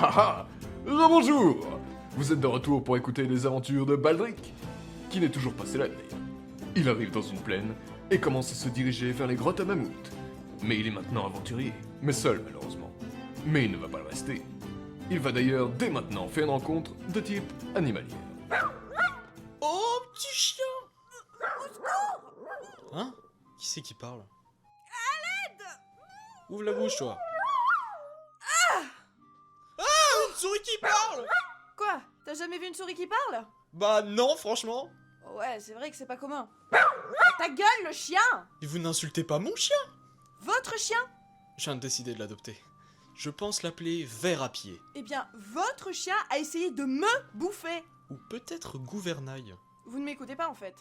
ah Rebonjour. Vous êtes de retour pour écouter les aventures de Baldric, qui n'est toujours pas célèbre d'ailleurs. Il arrive dans une plaine et commence à se diriger vers les grottes à mammouth. Mais il est maintenant aventurier, mais seul malheureusement. Mais il ne va pas le rester. Il va d'ailleurs dès maintenant faire une rencontre de type animalier. Oh, petit chien! Hein? Qui c'est qui parle? À l'aide! Ouvre la bouche, toi. Ah, une souris qui parle! Quoi? T'as jamais vu une souris qui parle? Bah non, franchement. Ouais, c'est vrai que c'est pas commun. Ta gueule, le chien! Et vous n'insultez pas mon chien? Votre chien? Je viens de décider de l'adopter. Je pense l'appeler Ver à pied. Eh bien, votre chien a essayé de me bouffer! Ou peut-être Gouvernail. Vous ne m'écoutez pas en fait.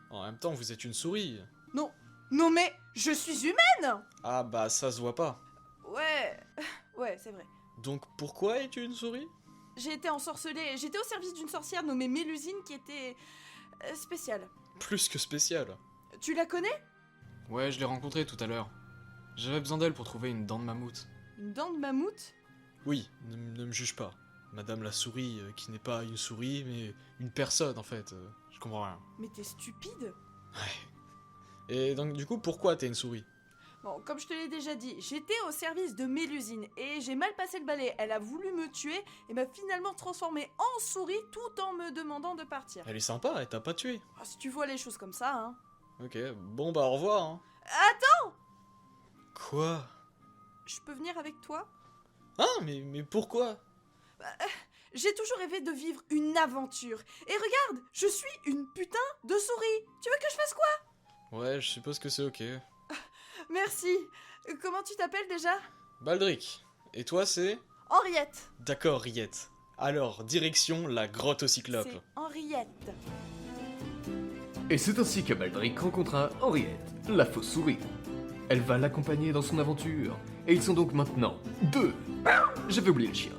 En même temps, vous êtes une souris. Non, non mais je suis humaine! Ah bah ça se voit pas. Ouais, ouais, c'est vrai. Donc pourquoi es-tu une souris? J'ai été ensorcelée, j'étais au service d'une sorcière nommée Mélusine qui était... spéciale. Plus que spécial. Tu la connais? Ouais, je l'ai rencontrée tout à l'heure. J'avais besoin d'elle pour trouver une dent de mammouth. Une dent de mammouth? Oui, ne me juge pas. Madame la souris, qui n'est pas une souris, mais une personne en fait. Je comprends rien. Mais t'es stupide? Ouais. Et donc du coup, pourquoi t'es une souris? Bon, comme je te l'ai déjà dit, j'étais au service de Mélusine et j'ai mal passé le balai. Elle a voulu me tuer et m'a finalement transformée en souris tout en me demandant de partir. Elle est sympa, elle t'a pas tué. Ah, si tu vois les choses comme ça, hein. Ok, bon bah au revoir, hein. Attends! Quoi? Je peux venir avec toi? Hein, mais pourquoi? J'ai toujours rêvé de vivre une aventure. Et regarde, je suis une putain de souris. Tu veux que je fasse quoi? Ouais, je suppose que c'est ok. Merci. Comment tu t'appelles déjà? Baldric. Et toi c'est? Henriette. D'accord, Riette. Alors, direction la grotte au cyclope. C'est Henriette. Et c'est ainsi que Baldric rencontra Henriette, la fausse souris. Elle va l'accompagner dans son aventure, et ils sont donc maintenant 2. J'avais oublié le chien.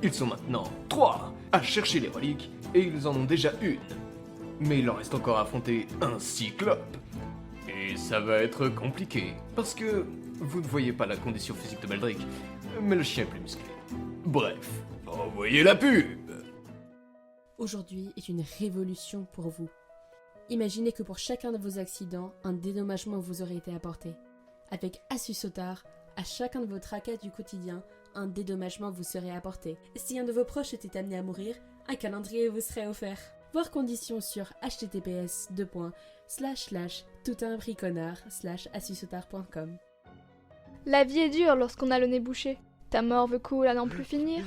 Ils sont maintenant 3 à chercher les reliques, et ils en ont déjà une. Mais il leur reste encore à affronter un cyclope. Et ça va être compliqué, parce que vous ne voyez pas la condition physique de Baldric, mais le chien est plus musclé. Bref, envoyez la pub! Aujourd'hui est une révolution pour vous. Imaginez que pour chacun de vos accidents, un dédommagement vous aurait été apporté. Avec Asus Sautar, à chacun de vos tracas du quotidien, un dédommagement vous serait apporté. Si un de vos proches était amené à mourir, un calendrier vous serait offert. Voir conditions sur https://toutunbriconnard/asussautar.com. La vie est dure lorsqu'on a le nez bouché. Ta morve coule à n'en plus finir.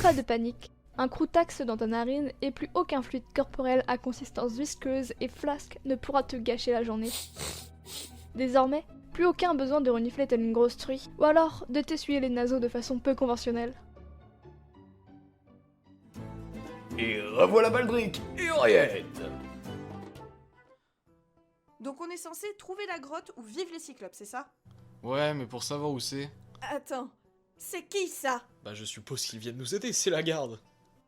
Pas de panique. Un croutax dans ta narine et plus aucun fluide corporel à consistance visqueuse et flasque ne pourra te gâcher la journée. Désormais, plus aucun besoin de renifler telle une grosse truie, ou alors de t'essuyer les naseaux de façon peu conventionnelle. Et revoilà Baldric et Henriette! Donc on est censé trouver la grotte où vivent les cyclopes, c'est ça? Ouais, mais pour savoir où c'est, Attends, c'est qui ça? bah je suppose qu'ils viennent nous aider, c'est la garde.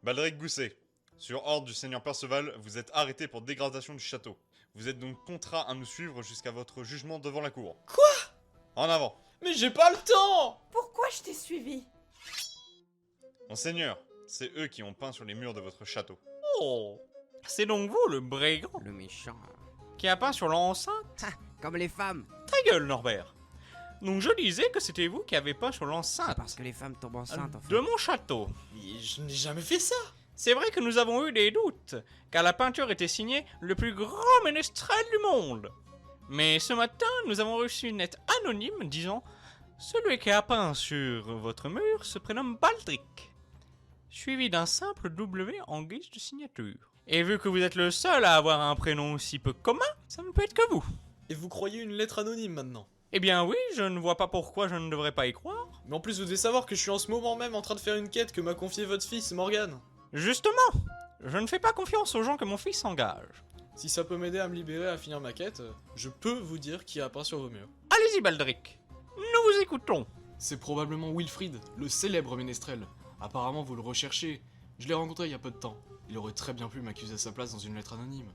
Baldric Gousset, sur ordre du seigneur Perceval, vous êtes arrêté pour dégradation du château. Vous êtes donc contraint à nous suivre jusqu'à votre jugement devant la cour. Quoi? En avant. Mais j'ai pas le temps! Pourquoi je t'ai suivi? Monseigneur, c'est eux qui ont peint sur les murs de votre château. Oh, c'est donc vous le brigand Le méchant. qui a peint sur l'enceinte? Comme les femmes. Ta gueule, Norbert. Donc je disais que c'était vous qui avez peint sur C'est l'enceinte parce que les femmes tombent enceintes, en fait. de mon château. Mais je n'ai jamais fait ça! C'est vrai que nous avons eu des doutes, car la peinture était signée le plus grand ménestrel du monde. Mais ce matin, nous avons reçu une lettre anonyme disant « Celui qui a peint sur votre mur se prénomme Baldric », suivi d'un simple W en guise de signature. Et vu que vous êtes le seul à avoir un prénom si peu commun, ça ne peut être que vous. Et vous croyez une lettre anonyme maintenant? Eh bien oui, je ne vois pas pourquoi je ne devrais pas y croire. Mais en plus vous devez savoir que je suis en ce moment même en train de faire une quête que m'a confiée votre fils, Morgane. Justement, je ne fais pas confiance aux gens que mon fils engage. Si ça peut m'aider à me libérer à finir ma quête, je peux vous dire qui a peint sur vos murs. Allez-y, Baldric. Nous vous écoutons. C'est probablement Wilfried, le célèbre ménestrel. Apparemment vous le recherchez. Je l'ai rencontré il y a peu de temps. Il aurait très bien pu m'accuser à sa place dans une lettre anonyme.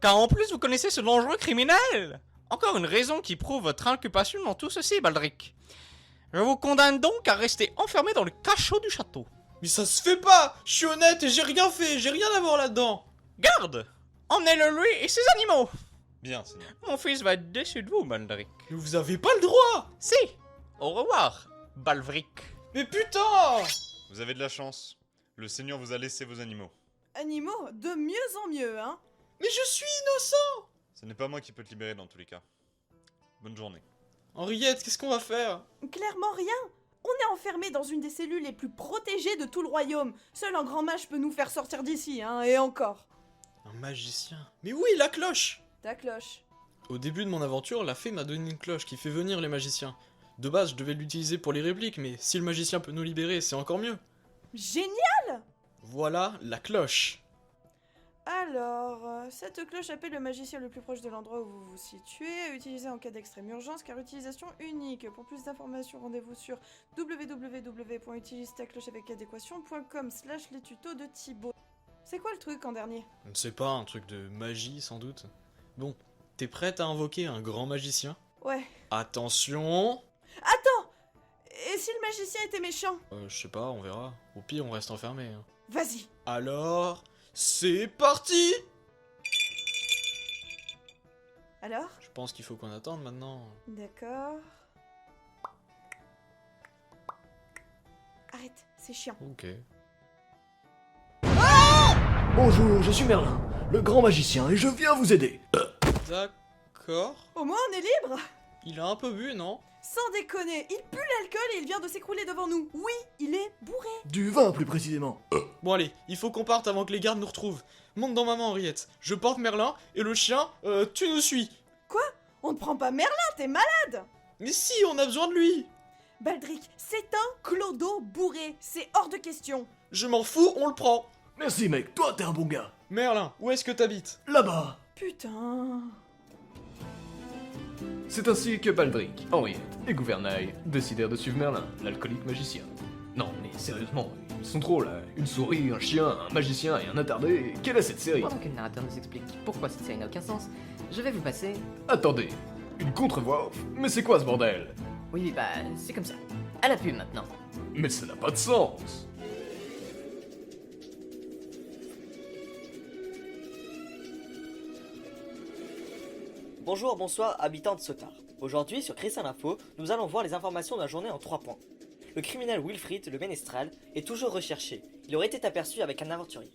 Car en plus vous connaissez ce dangereux criminel. Encore une raison qui prouve votre inculpation dans tout ceci, Baldric. Je vous condamne donc à rester enfermé dans le cachot du château. Mais ça se fait pas! Je suis honnête et j'ai rien fait, j'ai rien à voir là-dedans! Garde! Emmenez-le lui et ses animaux. Bien, Seigneur. Mon fils va être déçu de vous, Baldric. Mais vous avez pas le droit! Si! Au revoir, Balvric. Mais putain! Vous avez de la chance. Le Seigneur vous a laissé vos animaux. Animaux, de mieux en mieux, hein. Mais je suis innocent! Ce n'est pas moi qui peux te libérer dans tous les cas. Bonne journée. Henriette, qu'est-ce qu'on va faire? Clairement rien. On est enfermé dans une des cellules les plus protégées de tout le royaume. Seul un grand mage peut nous faire sortir d'ici, hein, et encore. Un magicien? Mais oui, la cloche! Ta cloche. Au début de mon aventure, la fée m'a donné une cloche qui fait venir les magiciens. De base, je devais l'utiliser pour les répliques, mais si le magicien peut nous libérer, c'est encore mieux. Génial! Voilà la cloche. Alors, cette cloche appelle le magicien le plus proche de l'endroit où vous vous situez, à utiliser en cas d'extrême urgence, car utilisation unique. Pour plus d'informations, rendez-vous sur www.utilise-ta-cloche-avec-adéquation.com/les tutos de Thibaut. C'est quoi le truc en dernier? Je ne sais pas, un truc de magie sans doute. Bon, t'es prête à invoquer un grand magicien? Ouais. Attention! Attends! Et si le magicien était méchant? Je sais pas, on verra. Au pire, on reste enfermé. Hein. Vas-y. Alors, c'est parti! Alors? Je pense qu'il faut qu'on attende maintenant. D'accord. Arrête, c'est chiant. Ok. Bonjour, je suis Merlin, le grand magicien, et je viens vous aider. D'accord. Au moins on est libre. Il a un peu bu, non? Sans déconner, il pue l'alcool et il vient de s'écrouler devant nous. Oui, il est bourré. Du vin, plus précisément. Bon allez, il faut qu'on parte avant que les gardes nous retrouvent. Monte dans ma main, Henriette. Je porte Merlin, et le chien, tu nous suis. On ne prend pas Merlin, t'es malade. Mais si, on a besoin de lui. Baldric, c'est un clodo bourré. C'est hors de question. Je m'en fous, on le prend. Merci mec, toi t'es un bon gars. Merlin, où est-ce que t'habites? Là-bas. Putain. C'est ainsi que Baldric, Henriette et Gouvernail décidèrent de suivre Merlin, l'alcoolique magicien. Non mais sérieusement, ils sont trop là. Une souris, un chien, un magicien et un attardé. Quelle est cette série? Pendant que le narrateur nous explique pourquoi cette série n'a aucun sens, je vais vous passer... Attendez, une contre-voix off? Mais c'est quoi ce bordel? Oui, bah, c'est comme ça. À la pub maintenant. Mais ça n'a pas de sens. Bonjour, bonsoir, habitants de Sotar. Aujourd'hui, sur Cristal Info, nous allons voir les informations de la journée en 3 points. Le criminel Wilfried, le ménestral, est toujours recherché. Il aurait été aperçu avec un aventurier.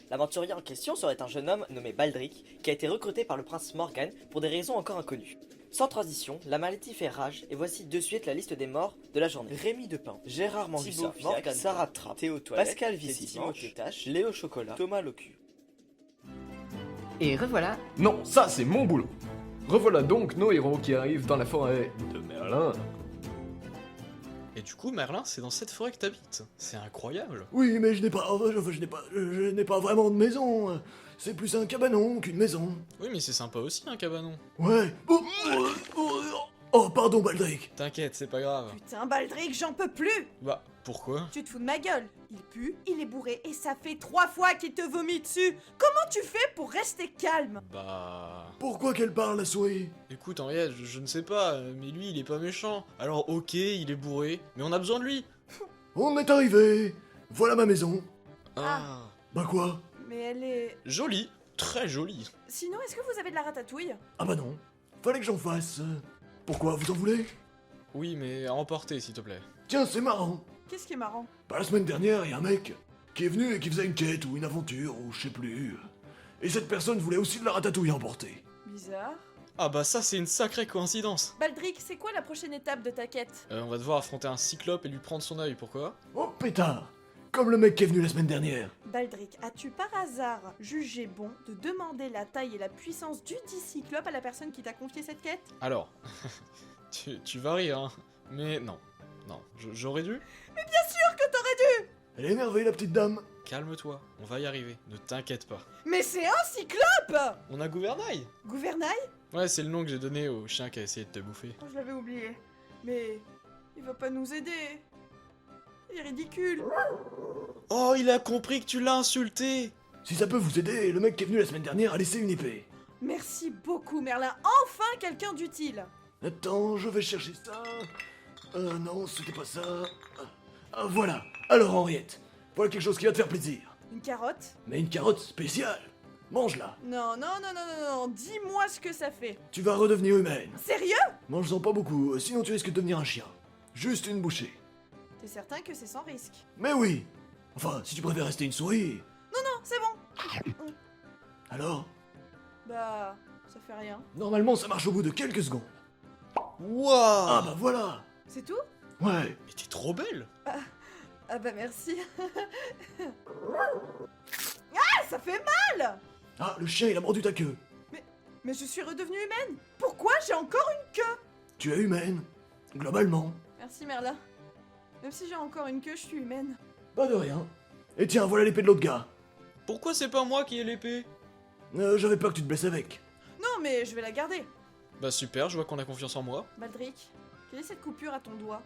L'aventurier en question serait un jeune homme nommé Baldric, qui a été recruté par le prince Morgan pour des raisons encore inconnues. Sans transition, la maladie fait rage, et voici de suite la liste des morts de la journée. Rémi Depin, Gérard Mangussa, Morgan, Sarah Trapp, Théo Toilette, Pascal Vici, Timothée Tache, Léo Chocolat, Thomas Locu. Et revoilà. Non, ça c'est mon boulot. Revoilà donc nos héros qui arrivent dans la forêt de Merlin. Et du coup, Merlin, c'est dans cette forêt que t'habites. C'est incroyable. Oui, mais je n'ai pas vraiment de maison. C'est plus un cabanon qu'une maison. Oui, mais c'est sympa aussi, un cabanon. Ouais. Oh, pardon, Baldric. T'inquiète, c'est pas grave. Putain, Baldric, j'en peux plus. Bah, pourquoi? Tu te fous de ma gueule. Il pue, il est bourré et ça fait 3 fois qu'il te vomit dessus. Comment tu fais pour rester calme? Bah... Pourquoi qu'elle parle, la souris? Écoute, Henriette, je ne sais pas, mais lui, il est pas méchant. Alors, ok, il est bourré, mais on a besoin de lui. On est arrivé. Voilà ma maison. Ah. Bah quoi? Mais elle est... Jolie, très jolie. Sinon, est-ce que vous avez de la ratatouille? Ah bah non. Fallait que j'en fasse. Pourquoi, vous en voulez? Oui, mais à emporter, s'il te plaît. Tiens, c'est marrant. Qu'est-ce qui est marrant? Bah la semaine dernière, il y a un mec qui est venu et qui faisait une quête ou une aventure ou je sais plus. Et cette personne voulait aussi de la ratatouille à emporter. Bizarre. Ah bah ça, c'est une sacrée coïncidence. Baldric, c'est quoi la prochaine étape de ta quête? On va devoir affronter un cyclope et lui prendre son œil, pourquoi? Oh pétard! Comme le mec qui est venu la semaine dernière. Baldric, as-tu par hasard jugé bon de demander la taille et la puissance du dit cyclope à la personne qui t'a confié cette quête? Alors, tu vas rire, hein. Mais non, non, j'aurais dû. Mais bien sûr que t'aurais dû! Elle est énervée, la petite dame. Calme-toi, on va y arriver, ne t'inquiète pas. Mais c'est un cyclope! On a Gouvernail. Gouvernail? Ouais, c'est le nom que j'ai donné au chien qui a essayé de te bouffer. Oh, je l'avais oublié. Mais il va pas nous aider. Il est ridicule. Oh, il a compris que tu l'as insulté. Si ça peut vous aider, le mec qui est venu la semaine dernière a laissé une épée. Merci beaucoup, Merlin. Enfin quelqu'un d'utile. Attends, je vais chercher ça. Non, c'était pas ça. Voilà. Alors, Henriette, voilà quelque chose qui va te faire plaisir. Une carotte? Mais une carotte spéciale. Mange-la. Non, non, non, non, non, non, dis-moi ce que ça fait. Tu vas redevenir humaine. Sérieux? Mange-en pas beaucoup, sinon tu risques de devenir un chien. Juste une bouchée. T'es certain que c'est sans risque? Mais oui. Enfin, si tu préfères rester une souris. Non, c'est bon. Alors, Bah, ça fait rien. normalement ça marche au bout de quelques secondes. Waouh! Ah bah voilà. C'est tout? Ouais. Mais t'es trop belle! Ah bah merci. Ah, ça fait mal! Ah, le chien il a mordu ta queue. Mais je suis redevenue humaine. Pourquoi j'ai encore une queue? Tu es humaine. Globalement. Merci Merlin. Même si j'ai encore une queue, je suis humaine. Pas de rien. Et tiens, voilà l'épée de l'autre gars. Pourquoi c'est pas moi qui ai l'épée? J'avais peur que tu te blesses avec. Non, mais je vais la garder. Bah super, je vois qu'on a confiance en moi. Baldric, quelle est cette coupure à ton doigt?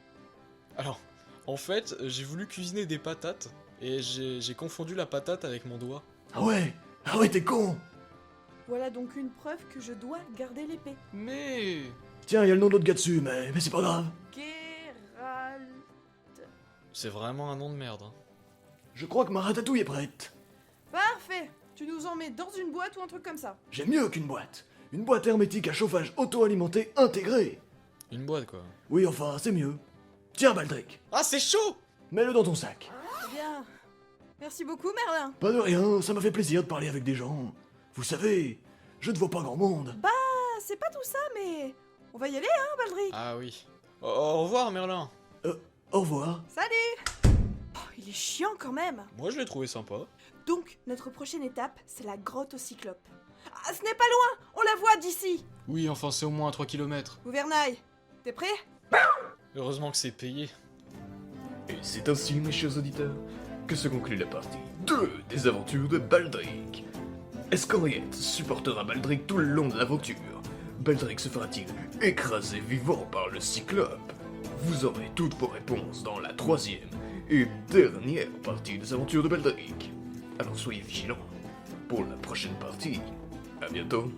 Alors, en fait, j'ai voulu cuisiner des patates et j'ai confondu la patate avec mon doigt. Ah ouais, t'es con. Voilà donc une preuve que je dois garder l'épée. Mais... Tiens, y a le nom de l'autre gars dessus, mais c'est pas grave. Gérald. c'est vraiment un nom de merde. Hein. Je crois que ma ratatouille est prête. Parfait. Tu nous en mets dans une boîte ou un truc comme ça. J'ai mieux qu'une boîte. Une boîte hermétique à chauffage auto-alimenté intégrée. Une boîte quoi. Oui, enfin, c'est mieux. Tiens, Baldric, Ah c'est chaud! mets-le dans ton sac. Eh bien, merci beaucoup Merlin. Pas de rien, ça m'a fait plaisir de parler avec des gens. Vous savez, je ne vois pas grand monde. Ah, c'est pas tout ça, mais on va y aller, hein, Baldric. Ah oui. Au revoir Merlin. Au revoir. Salut. Oh, il est chiant quand même. Moi je l'ai trouvé sympa. Donc, notre prochaine étape, c'est la grotte au cyclope. Ah, ce n'est pas loin. On la voit d'ici. Oui, enfin c'est au moins à 3 km. Gouvernail, t'es prêt? Heureusement que c'est payé. Et c'est ainsi, mes chers auditeurs, que se conclut la partie 2 des aventures de Baldric. Est-ce qu'Henriette supportera Baldric tout le long de l'aventure? Baldric se fera-t-il écraser vivant par le cyclope? Vous aurez toutes vos réponses dans la 3e et dernière partie des aventures de Baldric. Alors soyez vigilants pour la prochaine partie. À bientôt.